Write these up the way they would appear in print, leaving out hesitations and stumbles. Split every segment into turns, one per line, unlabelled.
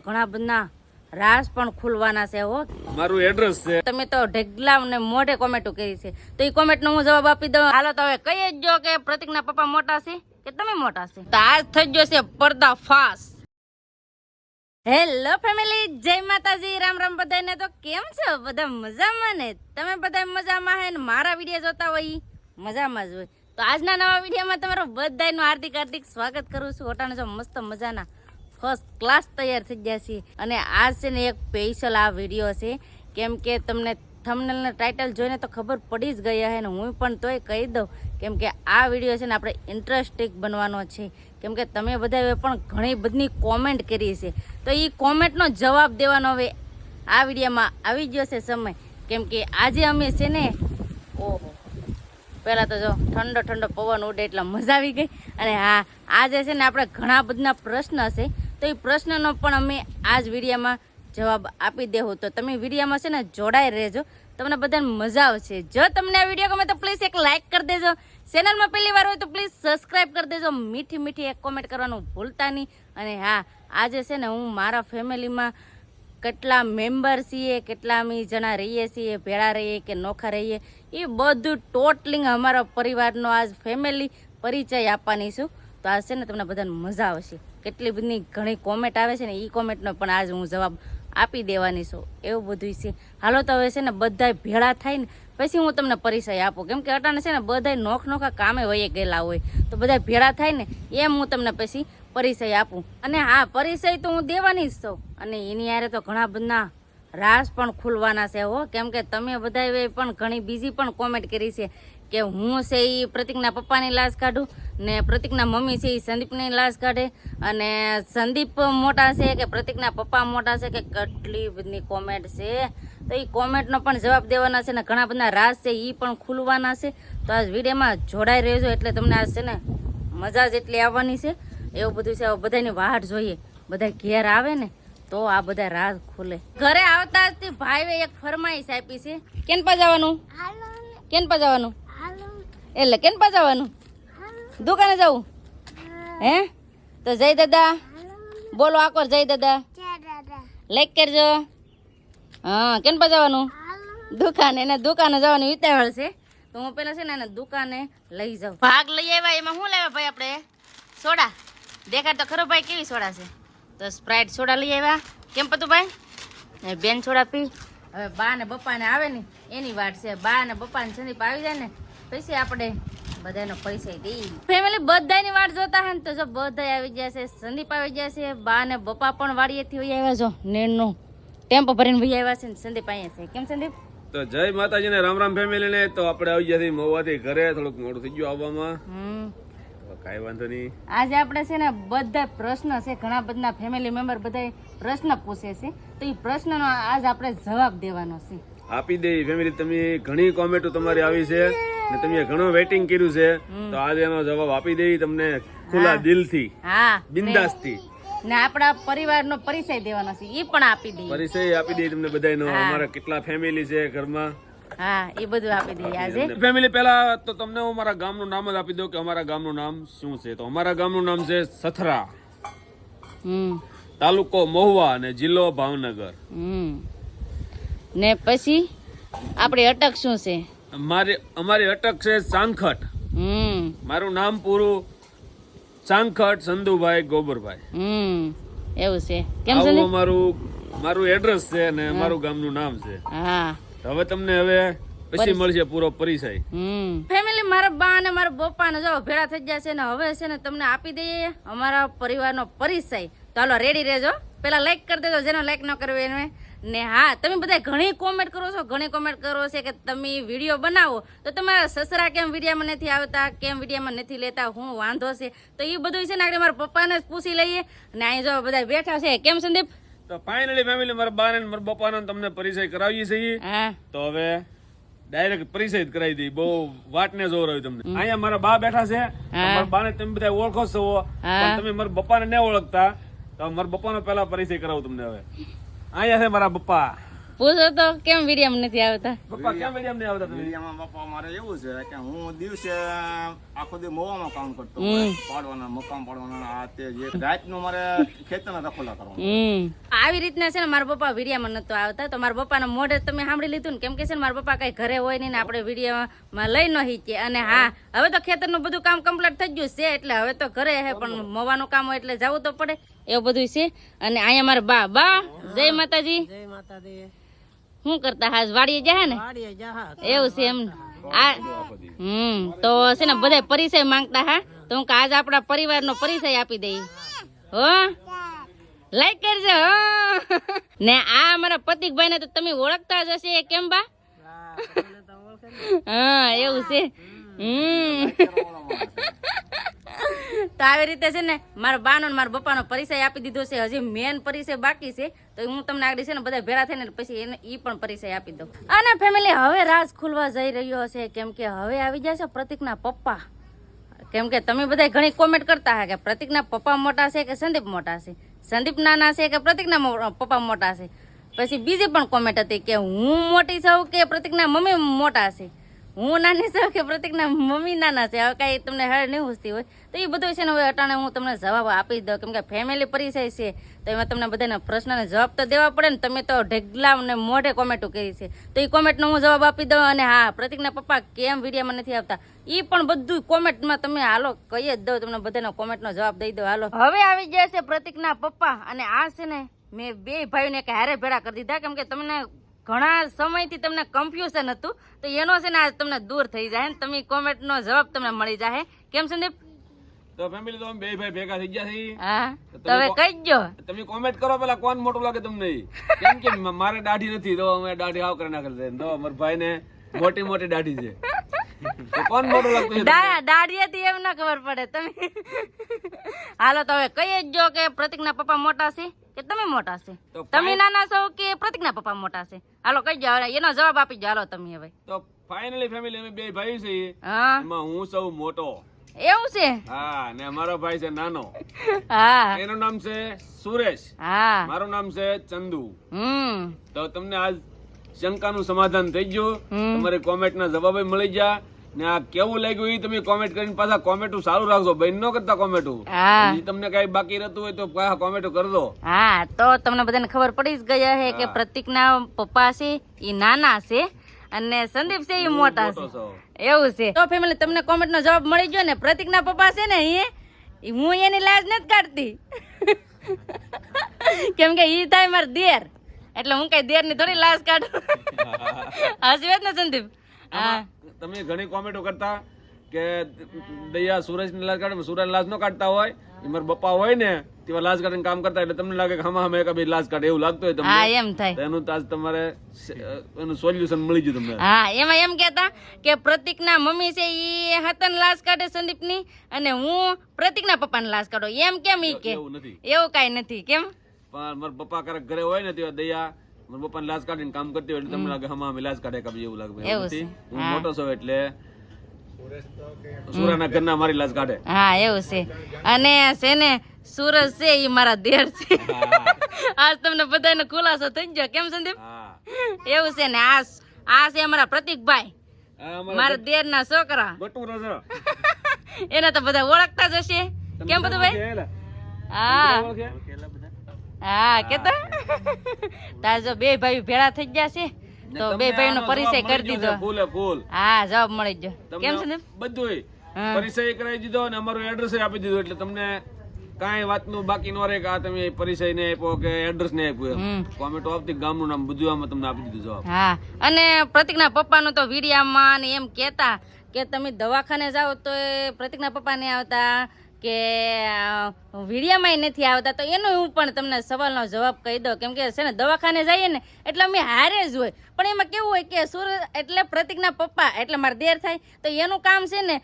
ઘણા બધા રાસ પણ ખુલવાના છે હો.
મારું એડ્રેસ છે.
તમે તો ઢગલા ને મોઢે કોમેન્ટો કરી છે, તો એ કોમેન્ટ નો હું જવાબ આપી દઉં. હાલો તો હવે કહી જ જો કે પ્રતિકના પપ્પા મોટા છે કે તમે મોટા છે. તો આજ થઈ ગયો છે પર્દાફાશ. હેલો ફેમિલી, જય માતાજી, રામ રામ બધાને. તો કેમ છો બધા? મજામાં ને? તમે બધા મજામાં હે ને? મારા વિડીયો જોતા હોય મજામાં જ હોય. તો આજના નવા વિડીયોમાં તમારું બધાનું હાર્દિક હાર્દિક સ્વાગત કરું છું. ઓટાને જો મસ્ત મજાના ફર્સ્ટ ક્લાસ તૈયાર થઈ ગયા છે. અને આજ છે ને એક સ્પેશિયલ આ વિડીયો છે, કેમ કે તમને થંબનેલ ને ટાઇટલ જોઈને તો ખબર પડી જ ગઈ હે ને હું પણ તોય કહી દઉં, કેમ કે આ વિડીયો છે ને આપણે ઇન્ટરેસ્ટિંગ બનવાનો છે. કેમ કે તમે બધાએ પણ ઘણી બધી કોમેન્ટ કરી છે, તો એ કોમેન્ટનો જવાબ દેવાનો હવે આ વિડીયોમાં આવી ગયો છે સમય. કેમ કે આજે અમે છે ને, ઓહો, પહેલાં તો જો ઠંડો ઠંડો પવન ઉડે એટલે મજા આવી ગઈ. અને હા, આજે છે ને આપણે ઘણા બધા પ્રશ્ન છે, તો એ પ્રશ્નનો પણ અમે આ જ વિડીયોમાં જવાબ આપી દેવું. તો તમે વિડીયોમાં છે ને જોડાઈ રહેજો, તમને બધાને મજા આવશે. જો તમને આ વિડીયો ગમે તો પ્લીઝ એક લાઇક કરી દેજો. ચેનલમાં પહેલી વાર હોય તો પ્લીઝ સબસ્ક્રાઈબ કરી દેજો. મીઠી મીઠી એક કોમેન્ટ કરવાનું ભૂલતા નહીં. અને હા, આજે છે ને હું મારા ફેમિલીમાં કેટલા મેમ્બર છીએ, કેટલા અમે જણા રહીએ છીએ, ભેળા રહીએ કે નોખા રહીએ, એ બધું ટોટલિંગ અમારા પરિવારનો આજ ફેમિલી પરિચય આપવાની છું. તો આજ છે ને તમને બધાને મજા આવશે. કેટલી બધી ઘણી કોમેન્ટ આવે છે ને, એ કોમેન્ટનો પણ આજ હું જવાબ આપી દેવાની છું. એવું બધું છે. હાલો તો હવે છે ને બધા ભેળા થાય ને પછી હું તમને પરિચય આપું. કેમ કે અટાણે છે ને બધા નોખા કામે વહી ગયેલા હોય, તો બધા ભેળા થાય ને એમ હું તમને પછી પરિચય આપું. અને હા, પરિચય તો હું દેવાની જ છું. અને એની યારે તો ઘણા બધા રાસ પણ ખુલવાના છે હો. કેમ કે તમે બધાએ પણ ઘણી બીજી પણ કોમેન્ટ કરી છે કે હું છે એ પ્રતિકના પપ્પાની લાશ કાઢું, ને પ્રતિકના મમ્મી છે એ સંદીપની લાશ કાઢે, અને સંદીપ મોટા છે કે પ્રતિકના પપ્પા મોટા છે, કે કેટલી બધી કોમેન્ટ છે. તો એ કોમેન્ટનો પણ જવાબ દેવાના છે ને ઘણા બધા રાસ છે એ પણ ખુલવાના છે. તો આ વિડીયોમાં જોડાઈ રહેજો, એટલે તમને આ છે ને મજા જ એટલી આવવાની છે. એવું બધું છે. બધાની વાટ જોઈએ, બધા ઘેર આવે ને તો આ બધા રાજ ખુલે. ઘરે આવતા જ ભાઈએ એક ફરમાઈશ આપી છે. કેન પા જવાનું? કેન પા જવાનું? એટલે કેન પા જવાનું? દુકાને જવું હે? તો જય દાદા બોલો, આકોર જય દાદા લાઈક કરજો. હા, કેન પા જવાનું? દુકાને. એને દુકાને જવાની વિતાવળ છે, તો હું પેલા છે ને એને દુકાને લઈ જાઉં. ભાગ લઈ આવ્યા. એમાં શું લાવ્યા ભાઈ આપણે? સોડા. દેખાડ તો ખરો ભાઈ કેવી સોડા છે. તો સ્પ્રાઇટ સોડા લઈ આવ્યા. કેમ પતું ભાઈ? બેન સોડા પી. હવે બા ને બપ્પા ને આવે ને એની વાત છે. બા ને બપ્પા ને સંદીપ આવી જાય ને પછી આપણે બધાનો પરિચય દઈએ. ફેમિલી બધાની વાટ જોતા હે ને, તો જો બધા આવી ગયા છે. સંદીપ આવી ગયા છે, બા ને બપ્પા પણ વાડીએથી વહી આવ્યા. જો નેણનો ટેમ્પો ભરીને વહી આવ્યા છે ને સંદીપ અહીંયા છે. કેમ સંદીપ?
તો જય માતાજી ને રામ રામ ફેમિલી ને. તો આપણે આવી ગયા મોવાથી ઘરે, થોડુંક મોડું થઈ ગયું આવવામાં. કાંઈ વાંધો નહીં. આજે આપણે છે ને બધા પ્રશ્ન છે, ઘણા બધા ફેમિલી મેમ્બર બધા પ્રશ્ન પૂછે છે, તો એ પ્રશ્નનો આજ આપણે જવાબ દેવાનો છે. આપી દે ફેમિલી. તમે ઘણી કોમેન્ટો તમારી આવી છે ને તમે ઘણું વેઇટિંગ કર્યું છે, તો આજે એનો જવાબ આપી દઈ તમને ખુલ્લા દિલથી. હા, બિંદાસથી. ને આપણા પરિવારનો પરિચય દેવાનો છે, એ પણ આપી દઈએ. પરિચય આપી દઈએ તમને બધાનો. અમારા કેટલા ફેમિલી છે ઘરમાં, હા, એ બધું આપી દઈએ આજે. ફેમિલી પહેલા તો તમને હું મારા ગામનું નામ જ આપી દઉં કે અમારા ગામનું નામ શું છે. તો અમારા ગામનું નામ છે સથરા, તાલુકો મહુવા અને જિલ્લો ભાવનગર. ને પછી આપણી અટક શું છે? અમારી અટક છે ચાંખટ. મારું નામ પૂરું ચાંખટ સંધુભાઈ ગોબરભાઈ. એવું છે. કેમ છે? મારું એડ્રેસ છે અને મારું ગામનું નામ છે. હા, હવે તમને પછી મળશે પૂરો પરિચય. ફેમિલી, મારા બા અને મારા પપ્પા ને જો ભેળા થઈ ગયા છે ને હવે છે ને તમને આપી દઈએ અમારા પરિવારનો પરિચય. તો હાલો રેડી રહેજો. પેલા લાઈક કરી દેજો, જેનો લાઈક ન કરવો એને. ને હા, તમે બધા ઘણી કોમેન્ટ કરો છો, ઘણી કોમેન્ટ કરો છે કે તમે વિડીયો બનાવો તો તમારા સસરા કેમ વિડીયોમાં નથી આવતા, કેમ વિડીયોમાં નથી લેતા, હું વાંધો છે. તો એ બધું છે ને આપણે મારા પપ્પાને જ પૂછી લઈએ. ને અહીં જો બધા બેઠા છે. કેમ સંદીપ? તો ફાઇનલી ફેમિલી, મારા બા ને મારા પપ્પાનો તમને પરિચય કરાવીએ છીએ. તો હવે ડાયરેક્ટ પરિચય જ કરાવી દઈએ, બહુ વાટ ને જોર હોય તમને. અહીંયા મારા બા બેઠા છે. મારા બા ને તમે બધા ઓળખો છો, પણ તમે મારા પપ્પા ને ન ઓળખતા, તો મારા પપ્પાનો પહેલા પરિચય કરાવું તમને. હવે અહીંયા છે મારા પપ્પા.
પૂછો તો કેમ વિડીયો નથી આવતા?
પપ્પા કેમ મીડિયમ નહીં આવતા તમે?
વિડીયામાં બાપા મારે એવું છે કે હું દિવસે આખો દી મોવામાં કામ કરતો હોય, પાડવાના મકાન પાડવાના આ તે જે રાતનું મારે ખેતરના રખોલા કરવાના.
આવી રીતના છે ને મારા પપ્પા વિડીયામાં નતો આવતા, તો મારા પપ્પાના મોઢે તમે સાંભળી લીધું ને, કેમ કે છે ને મારા પપ્પા કઈ ઘરે હોય નહીં ને આપણે વિડીયોમાં લઈ ન હીચીએ. અને હા, હવે તો ખેતરનું બધું કામ કમ્પ્લીટ થઈ ગયું છે, એટલે હવે તો ઘરે હે, પણ મોવાનું કામ હોય એટલે જવું તો પડે, એવું બધું છે. અને અહીંયા મારા બા જય માતાજી.
જય માતાજી.
શું કરતા હાજ વાડીએ જાય ને?
વાડીએ જા.
એવું છે એમ. આ તો છે ને બધા પરિચય માંગતા હા, તો હું આજ આપણા પરિવારનો પરિચય આપી દઈ. હો લાઈક કરજો હો. ને આ અમારા પ્રતિકભાઈ ને તો તમે ઓળખતા જ હશે, કેમ બા? હા એવું છે. તો આવી રીતે છે ને મારા બાનો ને મારા પપ્પાનો પરિચય આપી દીધો છે. હજી મેન પરિચય બાકી છે, તો હું તમને આગળ છે ને બધા ભેળા થઈને પછી એને ઈ પણ પરિચય આપી દઉં. અને ફેમિલી હવે રાજ ખુલવા જઈ રહ્યો છે, કેમ કે હવે આવી જશે પ્રતિકના પપ્પા. કેમ કે તમે બધા ઘણી કોમેન્ટ કરતા હા કે પ્રતિકના પપ્પા મોટા છે કે સંદીપ મોટા છે, સંદીપ નાના છે કે પ્રતિકના પપ્પા મોટા છે. પછી બીજી પણ કોમેન્ટ હતી કે હું મોટી છું કે પ્રતિકના મમ્મી મોટા છે, હું નાની છું કે પ્રતિકના મમ્મી નાના છે. હવે કાંઈ તમને હળ નહીં પૂછતી હોય તો એ બધું છે ને હવે અટાણે હું તમને જવાબ આપી દઉં, કેમ કે ફેમિલી પરિચય છે તો એમાં તમને બધાના પ્રશ્નને જવાબ તો દેવા પડે ને. તમે તો ઢગલા ને મોઢે કોમેન્ટો કરી છે, તો એ કોમેન્ટનો હું જવાબ આપી દઉં. અને હા, પ્રતિકના પપ્પા કેમ વિડીયોમાં નથી આવતા એ પણ બધું કોમેન્ટમાં તમે હાલો કહી જ દઉં, તમને બધાના કોમેન્ટનો જવાબ દઈ દો. હાલો હવે આવી ગયા છે પ્રતિકના પપ્પા. અને આ છે ને મેં બે ભાઈઓને એક હારે ભેળા કરી દીધા, કેમ કે તમને ઘણા સમયથી તમને કન્ફ્યુઝન હતું, તો એનો છે ને આજ તમને દૂર થઈ જાય ને તમે કોમેન્ટનો જવાબ તમને મળી જાય. કેમ સંદીપ?
તો ફેમિલી તો અમે બે ભાઈ ભેગા થઈ ગયા છે.
હા તો હવે કહી દો.
તમે કોમેન્ટ કરો પેલા કોણ મોટું લાગે તમને. કેમ કે મારે દાઢી નથી તો અમે દાઢી આવ કરી નાખેલ છે, તો મારા ભાઈ ને મોટી મોટી દાઢી છે. તો કોણ મોટું લાગતું છે?
દાઢીએથી એમ ના ખબર પડે તમે. હાલો તો હવે કહી જ જો કે પ્રતિકના પપ્પા મોટા છે કે તમે મોટા છે, તમે નાના છો કે પ્રતિકના પપ્પા મોટા છે? હાલો કહી જાઓ, એનો જવાબ આપી જાઓ. હાલો તમે હવે.
તો ફાઇનલી ફેમિલી અમે બે ભાઈ છે,
હા
એમાં હું સૌ મોટો.
એવું છે?
હા, ને અમારો ભાઈ છે નાનો.
હા
એનું નામ છે સુરેશ.
હા
મારું નામ છે ચંદુ. તો તમને આજ શંકાનું સમાધાન થઈ ગયું, તમારી કોમેન્ટના જવાબ મળી ગયા. ને આ કેવું લાગ્યું એ તમે કોમેન્ટ કરીને પાછા કોમેન્ટું સારું રાખજો, બેન નો કરતા કોમેન્ટું. તમને કઈ બાકી રહેતું હોય તો પાછા કોમેન્ટો કરજો.
હા, તો તમને બધાને ખબર પડી જ ગયા છે કે પ્રતિકના પપ્પા છે એ નાના છે અને સંદીપ છે એ મોટા છે, એવું છે. તો ફેમિલી તમને કોમેન્ટ નો જવાબ મળી ગયો ને. પ્રતિકના પપ્પા છે ને એ હું એની લાજ નથી કાઢતી, કેમ કે ઈ થાય મારા દેર, એટલે હું કઈ દેર ની થોડી લાજ કાઢું. હસવે ને સંદીપ? હા,
તમે ઘણી કોમેન્ટો કરતા કે દયા સુરજ ની લાજ કાઢે, સુરજ લાજ નો કાઢતા હોય, એ મારા પપ્પા હોય ને તેવા લાજ કાઢીને કામ કરતા, એટલે તમને લાગે કે હમા હમે કભી લાજ કાઢે એવું લાગતું હોય તમને.
હા એમ થાય.
એનું તો આજ તમારે એનું સોલ્યુશન મળી ગયું તમને.
હા, એમાં એમ કહેતા કે પ્રતિકના મમ્મી છે ઈ હતન લાજ કાઢે સંદીપ ની, અને હું પ્રતિકના પપ્પાને લાજ કાઢો. એમ કેમ ઈ કે?
એવું નથી,
એવું કઈ નથી. કેમ?
પણ મારા પપ્પા ક્યારેક ઘરે હોય ને તેવા દયા મારા પપ્પાને લાજ કાઢીને કામ કરતી હોય એટલે તમને લાગે હમા અમે લાજ કાઢે કભી એવું લાગે. એવું નથી, હું મોટો છું એટલે સુરાના ઘરના મારી લાજ કાઢે. હા
એવું છે. અને છે ને સુરજ છે ઈ મારા દેર છે. આજ તમને બધાનો ખુલાસો થઈ ગયો. કેમ સંદીપ? એવું છે ને. આ છે અમારા પ્રતિકભાઈ, મારા દેર ના છોકરા. એને તો બધા ઓળખતા જ હશે. કેમ બધું ભાઈ? હા હા કેતો તાર જો બે ભાઈ ભેળા થઈ ગયા છે તો બે ભાઈ નો પરિચય કરી દીધો. હા, જવાબ મળી ગયો. કેમ છે
બધું પરિચય કરાવી દીધો અને અમારું એડ્રેસ આપી દીધું, એટલે તમને કાંઈ વાતનું બાકી ન રહે કે આ તમે પરિચય ને આપ્યો કે એડ્રેસ ને આપ્યું. કોમેન્ટો આવતી ગામનું નામ બધું આમાં તમને આપી દીધું જવાબ.
હા, અને પ્રતિકના પપ્પાનું તો વિડીયામાં એમ કહેતા કે તમે દવાખાને જાઓ તો પ્રતિકના પપ્પા ને આવતા કે વિડીયામાં નથી આવતા, તો એનો હું પણ તમને સવાલનો જવાબ કહી દઉં. કેમ કે છે ને દવાખાને જઈએ ને એટલે અમે હારે જ હોય, પણ એમાં કેવું હોય કે સુરત એટલે પ્રતિકના પપ્પા એટલે મારા દેર થાય, તો એનું કામ છે ને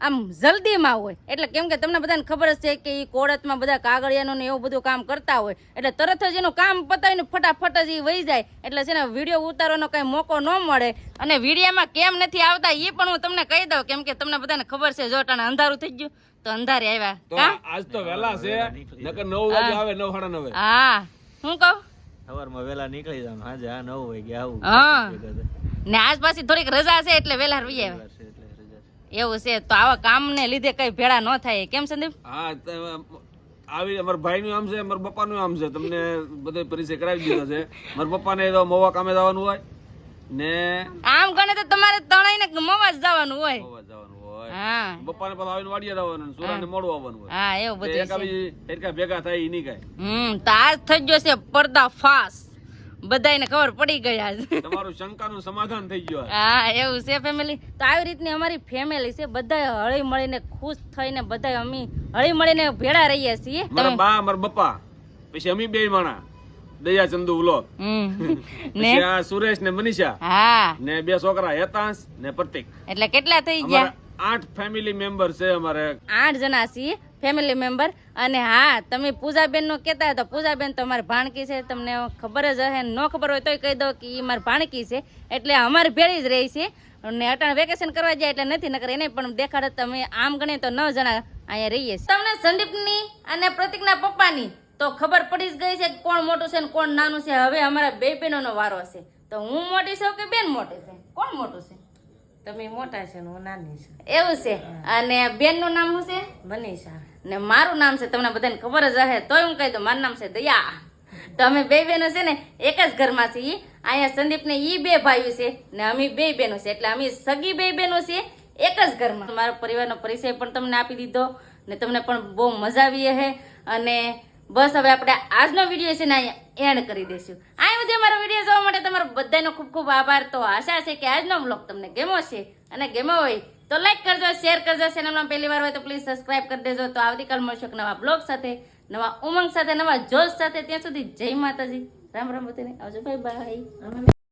આમ જલ્દીમાં હોય. એટલે કેમ કે તમને બધાને ખબર જ છે કે એ કોર્ટમાં બધા કાગળિયાનું ને એવું બધું કામ કરતા હોય, એટલે તરત જ એનું કામ પતાવીને ફટાફટ જ એ વહી જાય, એટલે છે ને વિડીયો ઉતારવાનો કઈ મોકો ન મળે. અને વિડીયામાં કેમ નથી આવતા એ પણ હું તમને કહી દઉં, કેમ કે તમને બધાને ખબર છે જો ટાણે અંધારું થઈ ગયું તો અંધારે આવ્યા.
આજ તો વહેલા છે, નકર 9 વાગે આવે, 9:30.
હા, હું કહું
એમાં વેલા નીકળી જવાનું સાંજે 9 વાગે આવું
હા ને આજ પાછી થોડીક રજા છે એટલે વેલા રવી આવે
એટલે રજા
એવું છે. તો આવા કામને લીધે કઈ ભેળા ન થાય કેમ સંદીપ?
હા આવી અમારા ભાઈનું આમ છે, મારા પપ્પાનું આમ છે, તમને બધો પરિચય કરાવી દીધો છે. મારા પપ્પાને તો મવા કામે જવાનું હોય ને
આમ ગણે તો તમારે તણાઈને મવા જ જવાનું હોય.
મવા જવાનું હોય.
હા
પપ્પાને પાછું આવીને વાડીએ જવાનું, સુરાને મોડું આવવાનું હોય.
હા એવું બધું છે.
એકા ભેગા થાય ઈ નહીં કાંઈ.
તો આજ થઈ ગયો છે પર્દા ફાસ, બધાને ખબર પડી ગઈ આજ.
તમારું શંકાનું સમાધાન થઈ ગયું.
હા એવું છે ફેમિલી. તો આવી રીતની અમારી ફેમિલી છે, બધા હળી મળીને ખુશ થઈને બધા અમે હળી મળીને ભેળા રહીએ છીએ.
મારા બા મારા બપ્પા પછી અમે બે માણા દયા ચંદુ વ્લોગ
ને
પછી આ સુરેશ ને મનીષા
હા
ને 2 છોકરા હેતાંશ ને પ્રતિક.
એટલે કેટલા થઈ ગયા?
8 ફેમિલી મેમ્બર છે અમારે.
8 જણા છીએ ફેમિલી મેમ્બર. અને હા તમે પૂજાબેન નું કેતા હતા, પૂજાબેન તો અમારી ભાણકી છે, તમને ખબર જ હશે, ન ખબર હોય તોય કહી દો કે એ મારી ભાણકી છે, એટલે અમારી ભેળી જ રહી છે. અને અટાણ વેકેશન કરવા જાય એટલે નથી, નકર એને પણ દેખાડે. તમે આમ ગણીએ તો 9 જણા અહીંયા રહીએ છીએ. તમને સંદીપની અને પ્રતિકના પપ્પાની તો ખબર પડી જ ગઈ છે કે કોણ મોટું છે ને કોણ નાનું છે. હવે અમારા 2 બહેનોનો વારો છે. તો હું મોટી છું કે બેન મોટી છે? કોણ મોટું છે?
તમે મોટા છે ને હું નાની છું.
એવું છે. અને બેન નું નામ શું છે?
મનીષા.
ને મારું નામ છે, તમને બધાને ખબર જ હશે, તોય હું કહી દઉં મારું નામ છે દયા. તો અમે 2 બહેનો છે ને એક જ ઘરમાં છીએ. અહીંયા સંદીપ ને ઈ 2 ભાઈઓ છે ને અમે 2 બહેનો છે, એટલે અમે સગી 2 બહેનો છે એક જ ઘરમાં. મારા પરિવારનો પરિચય પણ તમને આપી દીધો ને તમને પણ બહુ મજા આવી હશે. અને બસ હવે આપણે આજનો વિડીયો છે ને અહીંયા એન્ડ કરી દઈશું. આ સુધી અમારો વિડીયો જોવા માટે તમારો બધાનો ખૂબ ખૂબ આભાર. તો આશા છે કે આજનો બ્લોગ તમને ગમ્યો છે, અને ગમ્યો હોય તો લાઈક કરજો, શેર કરજો. ચેનલમાં પહેલી વાર હોય તો પ્લીઝ સબસ્ક્રાઇબ કરી દેજો. તો આવતીકાલ મળશું એક નવા બ્લોગ સાથે, નવા ઉમંગ સાથે, નવા જોશ સાથે. ત્યાં સુધી જય માતાજી, રામ રામ બધાને. આવજો, બાય બાય.